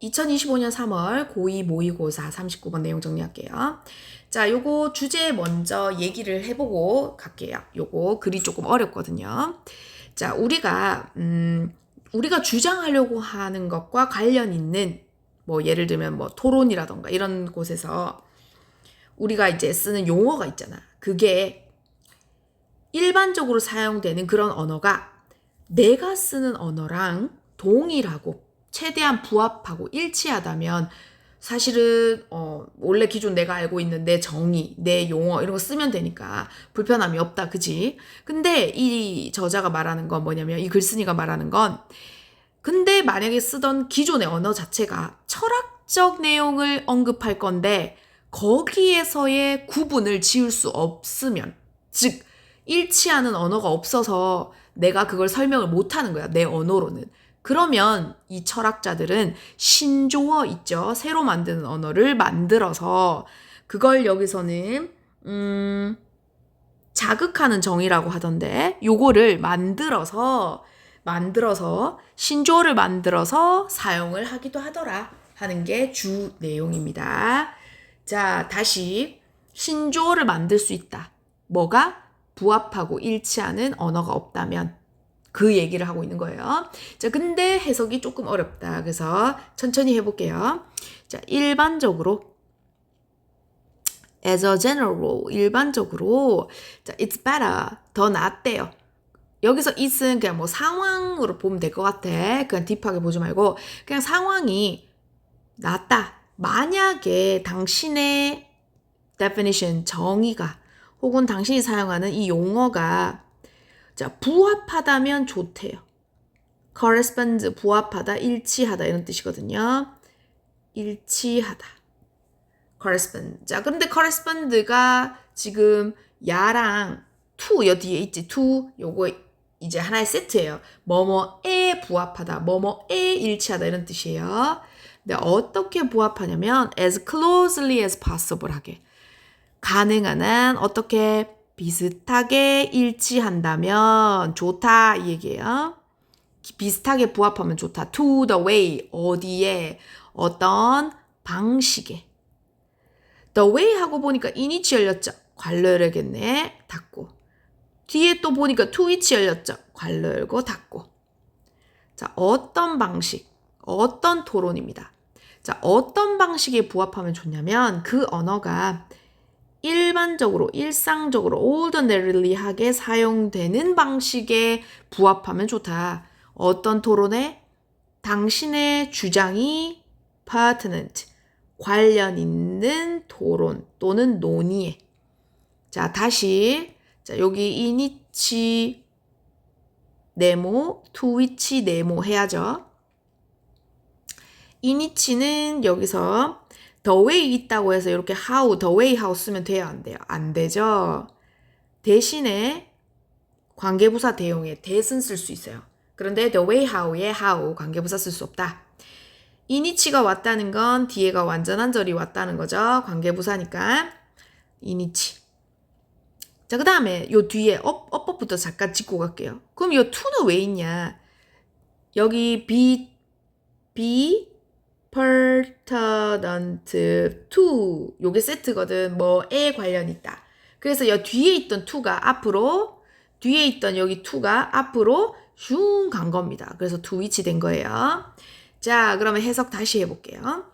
2025년 3월 고2 모의고사 39번 내용 정리할게요. 자, 요거 주제 먼저 얘기를 해보고 갈게요. 요거 글이 조금 어렵거든요. 자, 우리가 주장하려고 하는 것과 관련 있는 뭐 예를 들면 뭐 토론이라던가 이런 곳에서 우리가 이제 쓰는 용어가 있잖아. 그게 일반적으로 사용되는 그런 언어가 내가 쓰는 언어랑 동일하고 최대한 부합하고 일치하다면 사실은 원래 기존 내가 알고 있는 내 정의, 내 용어 이런 거 쓰면 되니까 불편함이 없다, 그지? 근데 이 저자가 말하는 건 뭐냐면 이 글쓴이가 말하는 건 근데 만약에 쓰던 기존의 언어 자체가 철학적 내용을 언급할 건데 거기에서의 구분을 지을 수 없으면 즉 일치하는 언어가 없어서 내가 그걸 설명을 못하는 거야, 내 언어로는. 그러면 이 철학자들은 신조어 있죠. 새로 만드는 언어를 만들어서 그걸 여기서는 자극하는 정의라고 하던데 요거를 만들어서 신조어를 만들어서 사용을 하기도 하더라 하는 게 주 내용입니다. 자, 다시 신조어를 만들 수 있다. 뭐가? 부합하고 일치하는 언어가 없다면 그 얘기를 하고 있는 거예요. 자, 근데 해석이 조금 어렵다. 그래서 천천히 해볼게요. 자, 일반적으로 as a general 일반적으로 자, it's better 더 낫대요. 여기서 it은 그냥 뭐 상황으로 보면 될 것 같아. 그냥 딥하게 보지 말고 그냥 상황이 낫다. 만약에 당신의 definition 정의가 혹은 당신이 사용하는 이 용어가 자, 부합하다면 좋대요. correspond 부합하다, 일치하다 이런 뜻이거든요. 일치하다. correspond. 자, 근데 correspond가 지금 야랑 to 여 뒤에 있지. to 요거 이제 하나의 세트예요. 뭐뭐에 부합하다, 뭐뭐에 일치하다 이런 뜻이에요. 근데 어떻게 부합하냐면 as closely as possible 하게. 가능한 한 어떻게 비슷하게 일치한다면 좋다 이 얘기예요. 비슷하게 부합하면 좋다. to the way 어디에 어떤 방식에. the way 하고 보니까 in이치 열렸죠. 괄호 열겠네. 닫고. 뒤에 또 보니까 to which 열렸죠. 괄호 열고 닫고. 자, 어떤 방식, 어떤 토론입니다. 자, 어떤 방식에 부합하면 좋냐면 그 언어가 일반적으로, 일상적으로 ordinary하게 사용되는 방식에 부합하면 좋다. 어떤 토론에 당신의 주장이 pertinent, 관련 있는 토론 또는 논의에. 자, 다시. 자, 여기 이니치 네모, to which 네모 해야죠. 이니치는 여기서 the way 있다고 해서 이렇게 how, the way how 쓰면 돼요? 안 돼요? 안 되죠. 대신에 관계부사 대용에 that은 쓸 수 있어요. 그런데 the way how에 how 관계부사 쓸 수 없다. 이니치가 왔다는 건 뒤에가 완전한 절이 왔다는 거죠. 관계부사니까 이니치. 자, 그 다음에 요 뒤에 업법부터 잠깐 짚고 갈게요. 그럼 요 to는 왜 있냐? 여기 be pertinent to 요게 세트거든. 뭐에 관련 있다. 그래서 여 뒤에 있던 to가 앞으로 뒤에 있던 여기 to가 앞으로 슝 간 겁니다. 그래서 to which 된 거예요. 자, 그러면 해석 다시 해볼게요.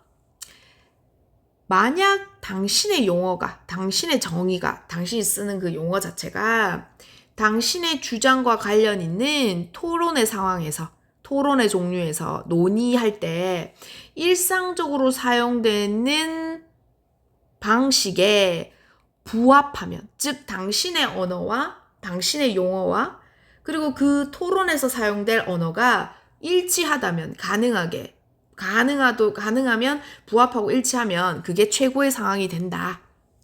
만약 당신의 용어가, 당신의 정의가, 당신이 쓰는 그 용어 자체가 당신의 주장과 관련 있는 토론의 상황에서, 토론의 종류에서 논의할 때 일상적으로 사용되는 방식에 부합하면, 즉 당신의 언어와 당신의 용어와 그리고 그 토론에서 사용될 언어가 일치하다면 가능하면 부합하고 일치하면 그게 최고의 상황이 된다.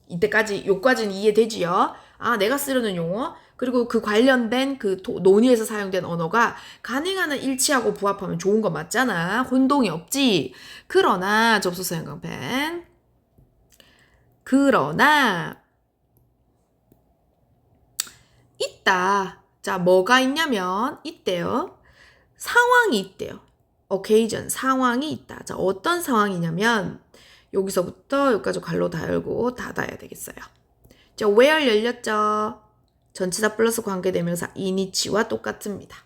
이때까지 요까지는 이해되지요? 아, 내가 쓰려는 용어 그리고 그 관련된 그 논의에서 사용된 언어가 가능한 한 일치하고 부합하면 좋은 거 맞잖아. 혼동이 없지. 그러나 접속사 형광펜 그러나 있다. 자, 뭐가 있냐면 있대요. 상황이 있대요. occasion, 상황이 있다. 자, 어떤 상황이냐면 여기서부터 여기까지 괄호 다 열고 닫아야 되겠어요. 자, where 열렸죠? 전치사 플러스 관계대명사 이니치와 똑같습니다.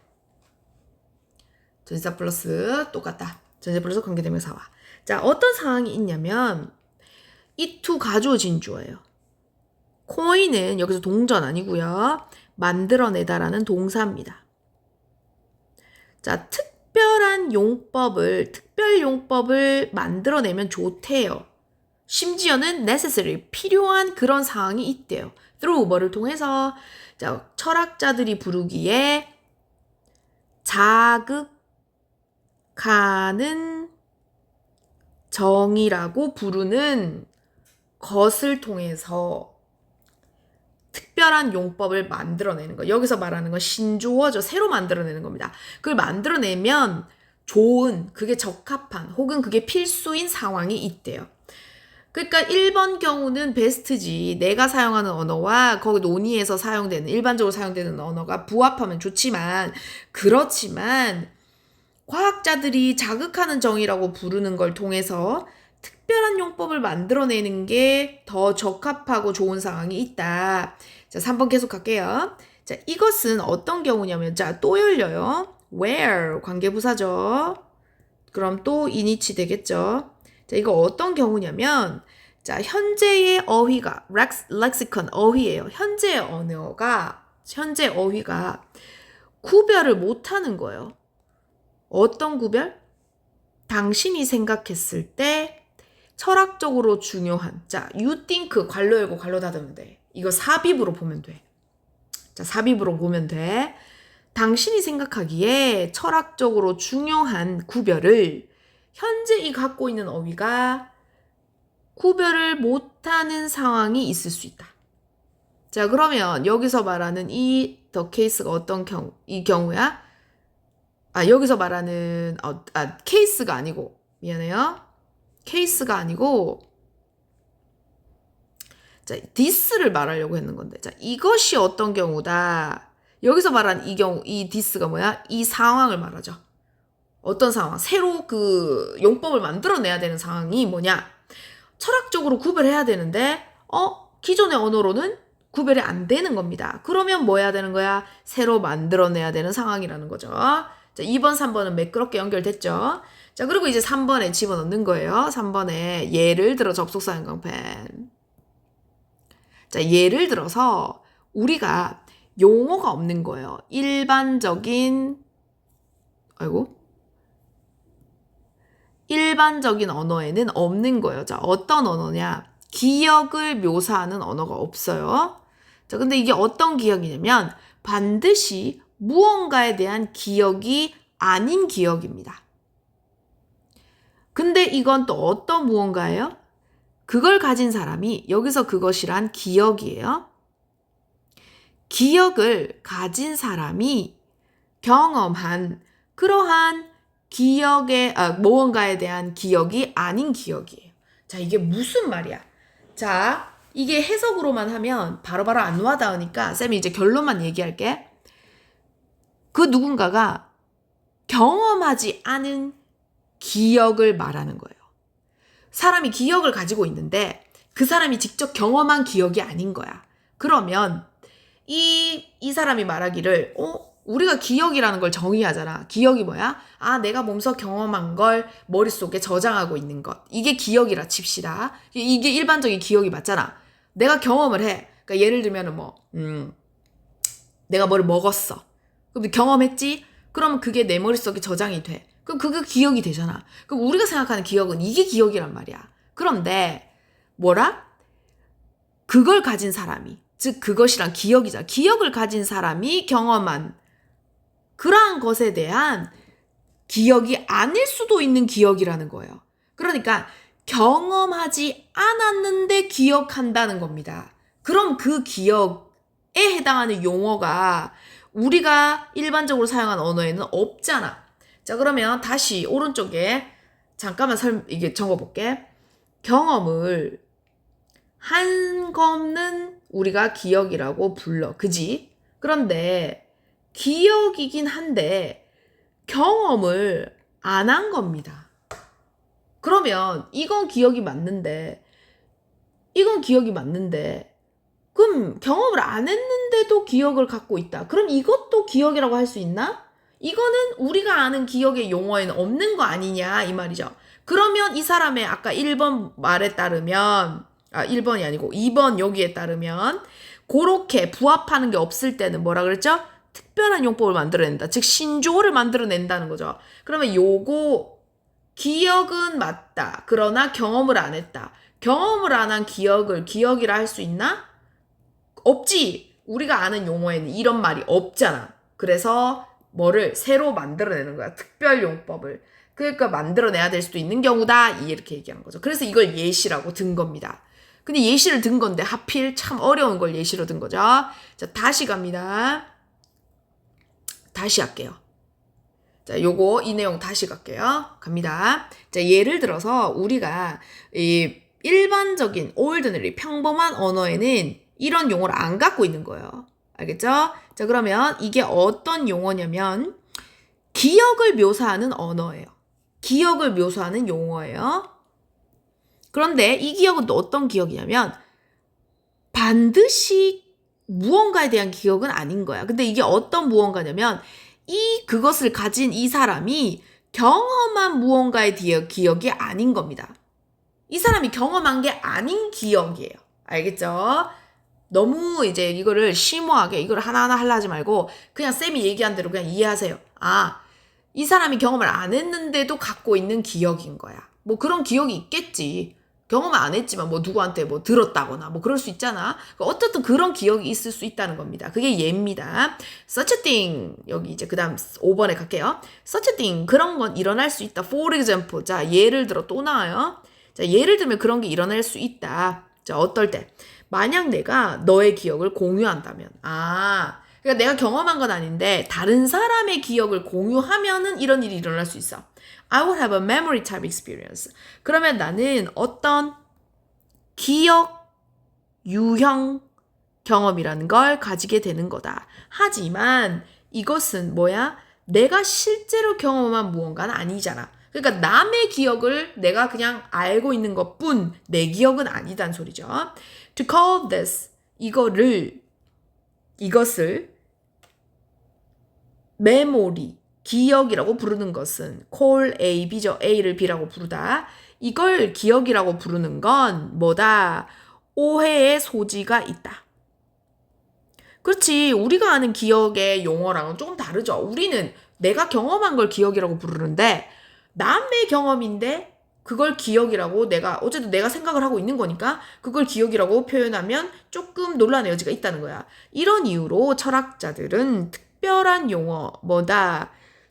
전치사 플러스 똑같다. 전치사 플러스 관계대명사와. 자, 어떤 상황이 있냐면 it to 가주어진 주어예요. 코인은 여기서 동전 아니고요. 만들어내다라는 동사입니다. 자, 특별 용법을 만들어내면 좋대요. 심지어는 necessary, 필요한 그런 상황이 있대요. through, 뭐를 통해서? 자, 철학자들이 부르기에 자극하는 정이라고 부르는 것을 통해서 특별한 용법을 만들어내는 거. 여기서 말하는 건 신조어죠. 새로 만들어내는 겁니다. 그걸 만들어내면 좋은, 그게 적합한, 혹은 그게 필수인 상황이 있대요. 그러니까 1번 경우는 베스트지. 내가 사용하는 언어와 거기 논의에서 사용되는, 일반적으로 사용되는 언어가 부합하면 좋지만, 그렇지만 과학자들이 자극하는 정의라고 부르는 걸 통해서 특별한 용법을 만들어내는 게 더 적합하고 좋은 상황이 있다. 자, 3번 계속 갈게요. 자, 이것은 어떤 경우냐면, 자, 또 열려요. where, 관계부사죠. 그럼 또 이니치 되겠죠. 자, 이거 어떤 경우냐면, 자, 현재의 어휘가, 렉시컨, 어휘예요. 현재 어휘가 구별을 못하는 거예요. 어떤 구별? 당신이 생각했을 때 철학적으로 중요한, 자, you think, 괄호 열고 괄호 닫으면 돼. 이거 삽입으로 보면 돼. 자, 삽입으로 보면 돼. 당신이 생각하기에 철학적으로 중요한 구별을 현재 이 갖고 있는 어휘가 구별을 못하는 상황이 있을 수 있다. 자, 그러면 여기서 말하는 이 the case가 어떤 경우, 이 경우야? 여기서 말하는 케이스가 아니고, 미안해요. 케이스가 아니고, 자, this를 말하려고 했는 건데, 자, 이것이 어떤 경우다. 여기서 말하는 이 경우, 이 this가 뭐야? 이 상황을 말하죠. 어떤 상황? 새로 그 용법을 만들어내야 되는 상황이 뭐냐? 철학적으로 구별해야 되는데, 기존의 언어로는 구별이 안 되는 겁니다. 그러면 뭐 해야 되는 거야? 새로 만들어내야 되는 상황이라는 거죠. 자, 2번, 3번은 매끄럽게 연결됐죠? 자, 그리고 이제 3번에 집어넣는 거예요. 3번에 예를 들어 접속사 형광펜. 자, 예를 들어서 우리가 용어가 없는 거예요. 일반적인 언어에는 없는 거예요. 자, 어떤 언어냐? 기억을 묘사하는 언어가 없어요. 자, 근데 이게 어떤 기억이냐면 반드시 무언가에 대한 기억이 아닌 기억입니다. 근데 이건 또 어떤 무언가예요? 그걸 가진 사람이, 여기서 그것이란 기억이에요. 기억을 가진 사람이 경험한 그러한 기억의, 무언가에 대한 기억이 아닌 기억이에요. 자, 이게 무슨 말이야? 자, 이게 해석으로만 하면 바로바로 안 와닿으니까 쌤이 이제 결론만 얘기할게. 그 누군가가 경험하지 않은 기억을 말하는 거예요. 사람이 기억을 가지고 있는데 그 사람이 직접 경험한 기억이 아닌 거야. 그러면 이 사람이 말하기를 우리가 기억이라는 걸 정의하잖아. 기억이 뭐야? 내가 몸소 경험한 걸 머릿속에 저장하고 있는 것. 이게 기억이라 칩시다. 이게 일반적인 기억이 맞잖아. 내가 경험을 해. 그러니까 예를 들면은 내가 뭘 먹었어. 그럼 경험했지? 그럼 그게 내 머릿속에 저장이 돼. 그럼 그게 기억이 되잖아. 그럼 우리가 생각하는 기억은 이게 기억이란 말이야. 그런데 그걸 가진 사람이, 즉 그것이란 기억이잖아. 기억을 가진 사람이 경험한 그러한 것에 대한 기억이 아닐 수도 있는 기억이라는 거예요. 그러니까 경험하지 않았는데 기억한다는 겁니다. 그럼 그 기억에 해당하는 용어가 우리가 일반적으로 사용하는 언어에는 없잖아. 자, 그러면 다시 오른쪽에 잠깐만 이게 적어볼게. 경험을 한 거는 우리가 기억이라고 불러. 그지? 그런데 기억이긴 한데 경험을 안 한 겁니다. 그러면 이건 기억이 맞는데 그럼 경험을 안 했는데도 기억을 갖고 있다. 그럼 이것도 기억이라고 할 수 있나? 이거는 우리가 아는 기억의 용어에는 없는 거 아니냐 이 말이죠. 그러면 이 사람의 아까 1번 말에 따르면 1번이 아니고 2번 여기에 따르면 그렇게 부합하는 게 없을 때는 뭐라 그랬죠? 특별한 용법을 만들어낸다. 즉 신조어를 만들어낸다는 거죠. 그러면 요거 기억은 맞다. 그러나 경험을 안 했다. 경험을 안 한 기억을 기억이라 할 수 있나? 없지. 우리가 아는 용어에는 이런 말이 없잖아. 그래서 뭐를 새로 만들어내는 거야. 특별용법을. 그러니까 만들어내야 될 수도 있는 경우다. 이렇게 얘기한 거죠. 그래서 이걸 예시라고 든 겁니다. 근데 예시를 든 건데 하필 참 어려운 걸 예시로 든 거죠. 자, 다시 갑니다. 다시 할게요. 자, 이 내용 다시 갈게요. 갑니다. 자, 예를 들어서 우리가 이 일반적인 ordinary 평범한 언어에는 이런 용어를 안 갖고 있는 거예요. 알겠죠? 자, 그러면 이게 어떤 용어냐면 기억을 묘사하는 언어예요. 기억을 묘사하는 용어예요. 그런데 이 기억은 또 어떤 기억이냐면 반드시 무언가에 대한 기억은 아닌 거야. 근데 이게 어떤 무언가냐면 그것을 가진 이 사람이 경험한 무언가의 기억이 아닌 겁니다. 이 사람이 경험한 게 아닌 기억이에요. 알겠죠? 너무 이제 이거를 심오하게 이걸 하나하나 하려 하지 말고 그냥 쌤이 얘기한 대로 그냥 이해하세요. 이 사람이 경험을 안 했는데도 갖고 있는 기억인 거야. 뭐 그런 기억이 있겠지. 경험을 안 했지만 뭐 누구한테 뭐 들었다거나 뭐 그럴 수 있잖아. 어쨌든 그런 기억이 있을 수 있다는 겁니다. 그게 예입니다. Such a thing. 여기 이제 그 다음 5번에 갈게요. Such a thing. 그런 건 일어날 수 있다. For example. 자, 예를 들어 또 나와요. 자, 예를 들면 그런 게 일어날 수 있다. 자, 어떨 때? 만약 내가 너의 기억을 공유한다면. 그러니까 내가 경험한 건 아닌데 다른 사람의 기억을 공유하면은 이런 일이 일어날 수 있어. I would have a memory type experience. 그러면 나는 어떤 기억 유형 경험이라는 걸 가지게 되는 거다. 하지만 이것은 뭐야? 내가 실제로 경험한 무언가는 아니잖아. 그러니까 남의 기억을 내가 그냥 알고 있는 것뿐 내 기억은 아니단 소리죠. To call this, 이것을 메모리, 기억이라고 부르는 것은 call A, B죠. A를 B라고 부르다. 이걸 기억이라고 부르는 건 뭐다? 오해의 소지가 있다. 그렇지. 우리가 아는 기억의 용어랑은 조금 다르죠. 우리는 내가 경험한 걸 기억이라고 부르는데 남의 경험인데 그걸 기억이라고 어쨌든 내가 생각을 하고 있는 거니까 그걸 기억이라고 표현하면 조금 논란의 여지가 있다는 거야. 이런 이유로 철학자들은 특별한 용어,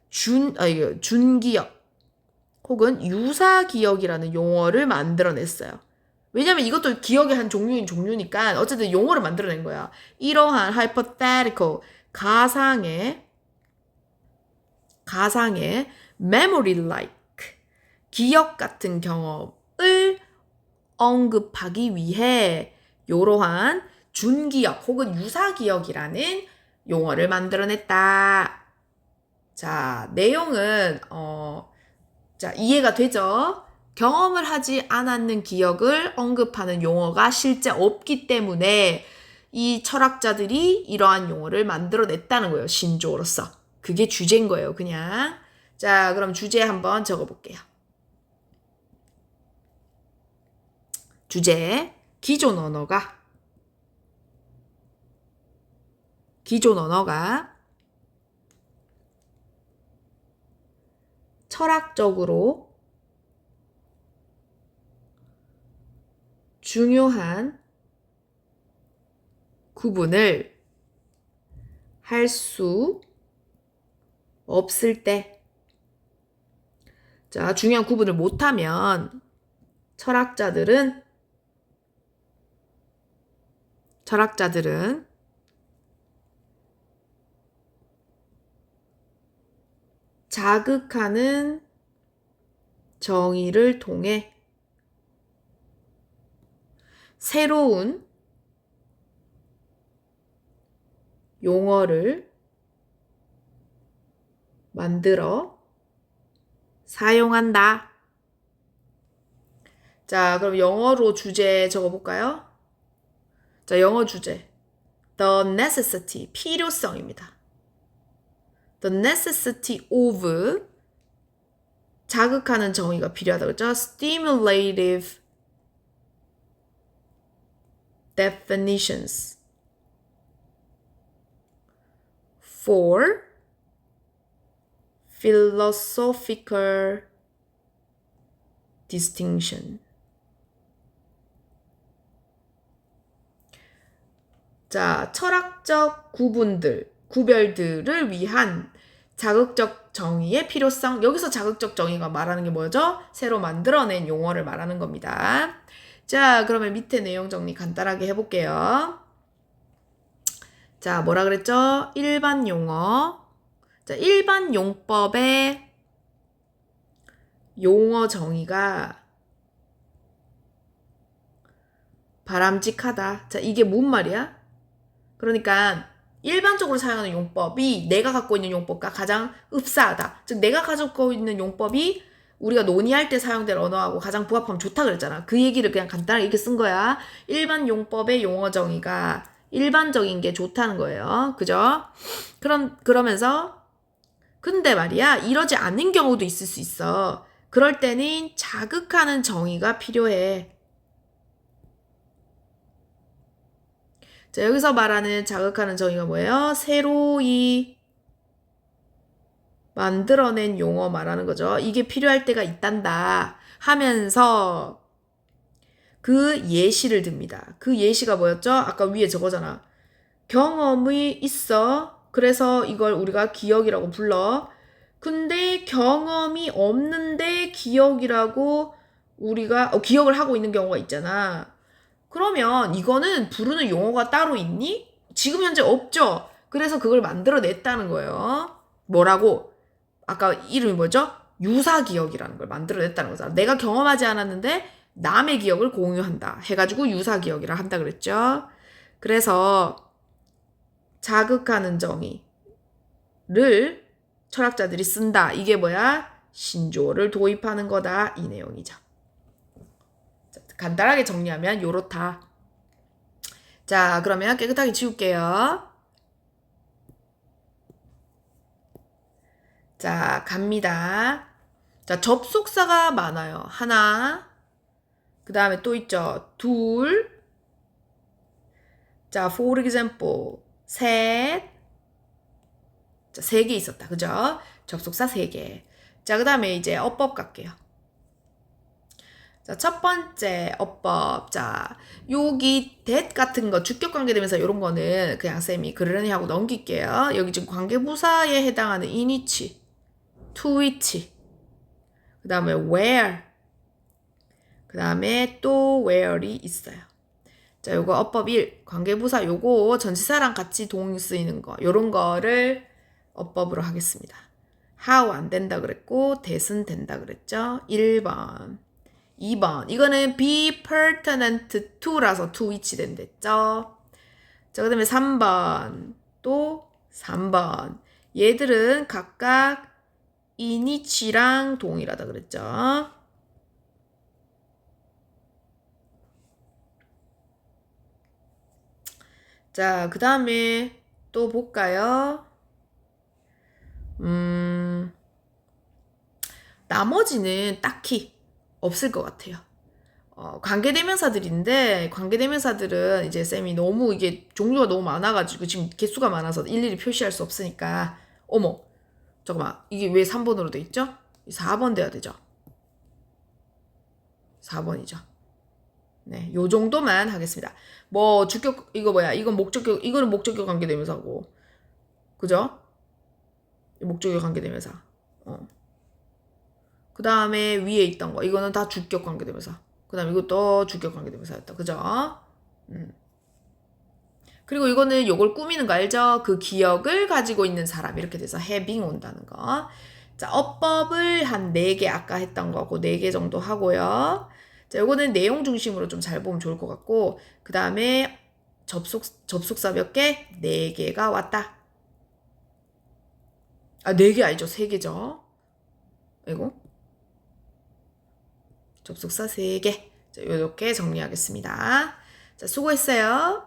준기억 혹은 유사기억이라는 용어를 만들어냈어요. 왜냐면 이것도 기억의 한 종류니까 어쨌든 용어를 만들어낸 거야. 이러한 hypothetical, 가상의 memory-like, 기억 같은 경험을 언급하기 위해 이러한 준기억 혹은 유사기억이라는 용어를 만들어냈다. 자, 내용은 자, 이해가 되죠? 경험을 하지 않았는 기억을 언급하는 용어가 실제 없기 때문에 이 철학자들이 이러한 용어를 만들어냈다는 거예요. 신조어로서. 그게 주제인 거예요. 그냥. 자, 그럼 주제 한번 적어볼게요. 주제. 기존 언어가 철학적으로 중요한 구분을 할 수 없을 때, 자, 중요한 구분을 못하면 철학자들은 자극하는 정의를 통해 새로운 용어를 만들어 사용한다. 자, 그럼 영어로 주제 적어볼까요? 자, 영어 주제. The necessity, 필요성입니다. The necessity of, 자극하는 정의가 필요하다고 했죠? Stimulative definitions for philosophical distinction. 자, 철학적 구별들을 위한 자극적 정의의 필요성. 여기서 자극적 정의가 말하는 게 뭐죠? 새로 만들어낸 용어를 말하는 겁니다. 자, 그러면 밑에 내용 정리 간단하게 해볼게요. 자, 뭐라 그랬죠? 일반 용어. 자, 일반 용법의 용어 정의가 바람직하다. 자, 이게 뭔 말이야? 그러니까 일반적으로 사용하는 용법이 내가 갖고 있는 용법과 가장 흡사하다. 즉 내가 가지고 있는 용법이 우리가 논의할 때 사용될 언어하고 가장 부합하면 좋다 그랬잖아. 그 얘기를 그냥 간단하게 이렇게 쓴 거야. 일반 용법의 용어 정의가 일반적인 게 좋다는 거예요. 그죠? 그러면서 근데 말이야 이러지 않는 경우도 있을 수 있어. 그럴 때는 자극하는 정의가 필요해. 자, 여기서 말하는 자극하는 정의가 뭐예요? 새로이 만들어낸 용어 말하는 거죠. 이게 필요할 때가 있단다 하면서 그 예시를 듭니다. 그 예시가 뭐였죠? 아까 위에 저거잖아. 경험이 있어. 그래서 이걸 우리가 기억이라고 불러. 근데 경험이 없는데 기억이라고 우리가 기억을 하고 있는 경우가 있잖아. 그러면 이거는 부르는 용어가 따로 있니? 지금 현재 없죠? 그래서 그걸 만들어냈다는 거예요. 뭐라고? 아까 이름이 뭐죠? 유사기억이라는 걸 만들어냈다는 거잖아. 내가 경험하지 않았는데 남의 기억을 공유한다. 해가지고 유사기억이라 한다 그랬죠. 그래서 자극하는 정의를 철학자들이 쓴다. 이게 뭐야? 신조어를 도입하는 거다. 이 내용이죠. 간단하게 정리하면 요렇다. 자, 그러면 깨끗하게 지울게요. 자, 갑니다. 자, 접속사가 많아요. 하나. 그 다음에 또 있죠. 둘. 자, for example. 셋. 자, 3개 있었다. 그죠? 접속사 3개. 자, 그 다음에 이제 어법 갈게요. 자, 첫 번째 어법. 자, 여기 that 같은 거, 주격 관계되면서 이런 거는 그냥 쌤이 그러려니 하고 넘길게요. 여기 지금 관계부사에 해당하는 in which, to which, 그 다음에 where, 그 다음에 또 where이 있어요. 자, 요거 어법 1, 관계부사 요거 전치사랑 같이 동의 쓰이는 거, 요런 거를 어법으로 하겠습니다. how 안 된다 그랬고 that은 된다 그랬죠. 1번. 2번. 이거는 be pertinent to라서 to which 된댔죠. 자, 그 다음에 3번. 또 3번. 얘들은 각각 in which랑 동일하다 그랬죠. 자, 그 다음에 또 볼까요? 나머지는 딱히 없을 것 같아요. 관계대명사들인데 관계대명사들은 이제 쌤이 너무 이게 종류가 너무 많아가지고 지금 개수가 많아서 일일이 표시할 수 없으니까 어머 잠깐만 이게 왜 3번으로 돼 있죠? 4번 돼야 되죠? 4번이죠. 네, 요 정도만 하겠습니다. 뭐 주격 이거 뭐야? 이건 목적격 이거는 목적격 관계대명사고 그죠? 목적격 관계대명사. 그 다음에 위에 있던 거 이거는 다 주격 관계대명사. 그 다음에 이것도 주격 관계대명사였다. 그죠? 그리고 이거는 요걸 꾸미는 거 알죠? 그 기억을 가지고 있는 사람 이렇게 돼서 having 온다는 거. 자, 어법을 한 4개 아까 했던 거고 4개 정도 하고요. 자, 요거는 내용 중심으로 좀 잘 보면 좋을 것 같고 그 다음에 접속사 몇 개? 4개가 왔다. 아, 4개 아니죠? 3개죠. 이거 접속사 3개. 자, 이렇게 정리하겠습니다. 자, 수고했어요.